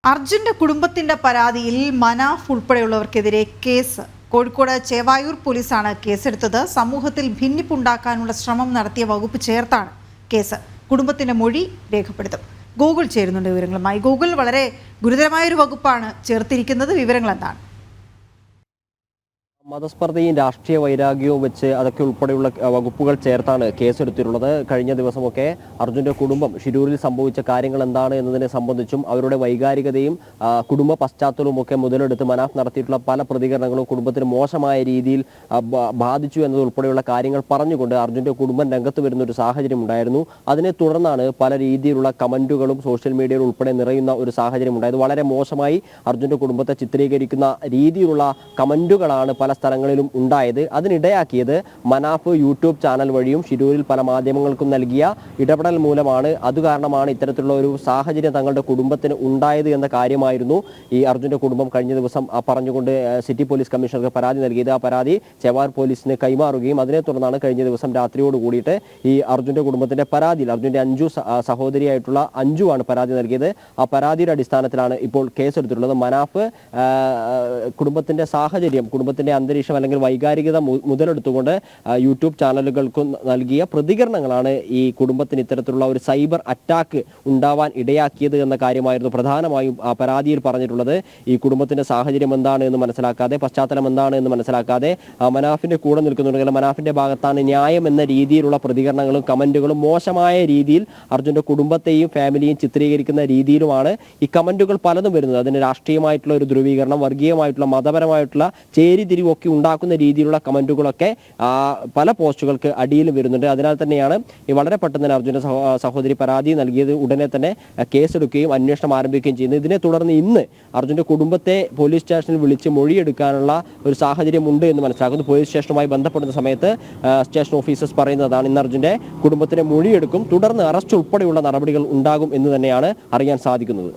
അർജുന്റെ കുടുംബത്തിന്റെ പരാതിയിൽ മനാഫ് ഉൾപ്പെടെയുള്ളവർക്കെതിരെ കേസ്. കോഴിക്കോട് ചേവായൂർ പോലീസാണ് കേസെടുത്തത്. സമൂഹത്തിൽ ഭിന്നിപ്പുണ്ടാക്കാനുള്ള ശ്രമം നടത്തിയ വകുപ്പ് ചേർത്താണ് കേസ്. കുടുംബത്തിന്റെ മൊഴി രേഖപ്പെടുത്തും. ഗൂഗിൾ ചേരുന്നുണ്ട് വിവരങ്ങളുമായി. ഗൂഗിൾ, വളരെ ഗുരുതരമായൊരു വകുപ്പാണ് ചേർത്തിരിക്കുന്നത്. വിവരങ്ങൾ എന്താണ്? മതസ്പർദ്ധയും രാഷ്ട്രീയ വൈരാഗ്യവും വെച്ച് അതൊക്കെ ഉൾപ്പെടെയുള്ള വകുപ്പുകൾ ചേർത്താണ് കേസെടുത്തിട്ടുള്ളത്. കഴിഞ്ഞ ദിവസമൊക്കെ അർജുന്റെ കുടുംബം ഷിരൂരിൽ സംഭവിച്ച കാര്യങ്ങൾ എന്താണ് എന്നതിനെ സംബന്ധിച്ചും അവരുടെ വൈകാരികതയും കുടുംബ പശ്ചാത്തലവും ഒക്കെ മുതലെടുത്ത് മനാഫ് നടത്തിയിട്ടുള്ള പല പ്രതികരണങ്ങളും കുടുംബത്തിന് മോശമായ രീതിയിൽ ബാധിച്ചു എന്നതുൾപ്പെടെയുള്ള കാര്യങ്ങൾ പറഞ്ഞുകൊണ്ട് അർജുന്റെ കുടുംബം രംഗത്ത് വരുന്ന ഒരു സാഹചര്യം ഉണ്ടായിരുന്നു. അതിനെ തുടർന്നാണ് പല രീതിയിലുള്ള കമന്റുകളും സോഷ്യൽ മീഡിയയിൽ ഉൾപ്പെടെ നിറയുന്ന ഒരു സാഹചര്യം ഉണ്ടായത്. വളരെ മോശമായി അർജുന്റെ കുടുംബത്തെ ചിത്രീകരിക്കുന്ന രീതിയിലുള്ള കമന്റുകളാണ് പല സ്ഥലങ്ങളിലും ഉണ്ടായത്. അതിനിടയാക്കിയത് മനാഫ് യൂട്യൂബ് ചാനൽ വഴിയും ഷിരൂരിൽ പല മാധ്യമങ്ങൾക്കും നൽകിയ ഇടപെടൽ മൂലമാണ്. അതുകാരണമാണ് ഇത്തരത്തിലുള്ള ഒരു സാഹചര്യം തങ്ങളുടെ കുടുംബത്തിന് ഉണ്ടായത് എന്ന കാര്യമായിരുന്നു ഈ അർജുന്റെ കുടുംബം കഴിഞ്ഞ ദിവസം പറഞ്ഞുകൊണ്ട് സിറ്റി പോലീസ് കമ്മീഷണർക്ക് പരാതി നൽകിയത്. ആ പരാതി ചേവായൂർ പോലീസിന് കൈമാറുകയും അതിനെ തുടർന്നാണ് കഴിഞ്ഞ ദിവസം രാത്രിയോട് കൂടിയിട്ട് ഈ അർജുന്റെ കുടുംബത്തിന്റെ പരാതിയിൽ അർജുന്റെ സഹോദരിയായിട്ടുള്ള അഞ്ജുവാണ് പരാതി നൽകിയത്. ആ പരാതിയുടെ അടിസ്ഥാനത്തിലാണ് ഇപ്പോൾ കേസെടുത്തിട്ടുള്ളത്. മനാഫ് കുടുംബത്തിന്റെ സാഹചര്യം, കുടുംബത്തിന്റെ അന്തരീക്ഷം അല്ലെങ്കിൽ വൈകാരികത മുതലെടുത്തുകൊണ്ട് യൂട്യൂബ് ചാനലുകൾക്ക് നൽകിയ പ്രതികരണങ്ങളാണ് ഈ കുടുംബത്തിന് ഇത്തരത്തിലുള്ള ഒരു സൈബർ അറ്റാക്ക് ഉണ്ടാവാൻ ഇടയാക്കിയത് എന്ന കാര്യമായിരുന്നു പ്രധാനമായും ആ പരാതിയിൽ പറഞ്ഞിട്ടുള്ളത്. ഈ കുടുംബത്തിന്റെ സാഹചര്യം എന്താണ് എന്ന് മനസ്സിലാക്കാതെ, പശ്ചാത്തലം എന്താണ് എന്ന് മനസ്സിലാക്കാതെ മനാഫിന്റെ കൂടെ നിൽക്കുന്നുണ്ടെങ്കിൽ മനാഫിന്റെ ഭാഗത്താണ് ന്യായം എന്ന രീതിയിലുള്ള പ്രതികരണങ്ങളും കമന്റുകളും മോശമായ രീതിയിൽ അർജുന്റെ കുടുംബത്തെയും ഫാമിലിയും ചിത്രീകരിക്കുന്ന രീതിയിലുമാണ് ഈ കമന്റുകൾ പലതും വരുന്നത്. അതിന് രാഷ്ട്രീയമായിട്ടുള്ള ഒരു ധ്രുവീകരണം, വർഗീയമായിട്ടുള്ള മതപരമായിട്ടുള്ള ചേരിതിരിവ് ഒക്കെ ഉണ്ടാക്കുന്ന രീതിയിലുള്ള കമന്റുകളൊക്കെ പല പോസ്റ്റുകൾക്ക് അടിയിലും വരുന്നുണ്ട്. അതിനാൽ തന്നെയാണ് ഈ വളരെ പെട്ടെന്ന് തന്നെ അർജുന്റെ സഹോദരി പരാതി നൽകിയത്. ഉടനെ തന്നെ കേസെടുക്കുകയും അന്വേഷണം ആരംഭിക്കുകയും ചെയ്യുന്നു. ഇതിനെ തുടർന്ന് ഇന്ന് അർജുന്റെ കുടുംബത്തെ പോലീസ് സ്റ്റേഷനിൽ വിളിച്ച് മൊഴിയെടുക്കാനുള്ള ഒരു സാഹചര്യം ഉണ്ട് എന്ന് മനസ്സിലാക്കുന്നു. പോലീസ് സ്റ്റേഷനുമായി ബന്ധപ്പെടുന്ന സമയത്ത് സ്റ്റേഷൻ ഓഫീസേഴ്സ് പറയുന്നതാണ് ഇന്ന് അർജുന്റെ കുടുംബത്തിന് മൊഴിയെടുക്കും, തുടർന്ന് അറസ്റ്റ് ഉൾപ്പെടെയുള്ള നടപടികൾ ഉണ്ടാകും എന്ന് തന്നെയാണ് അറിയാൻ സാധിക്കുന്നത്.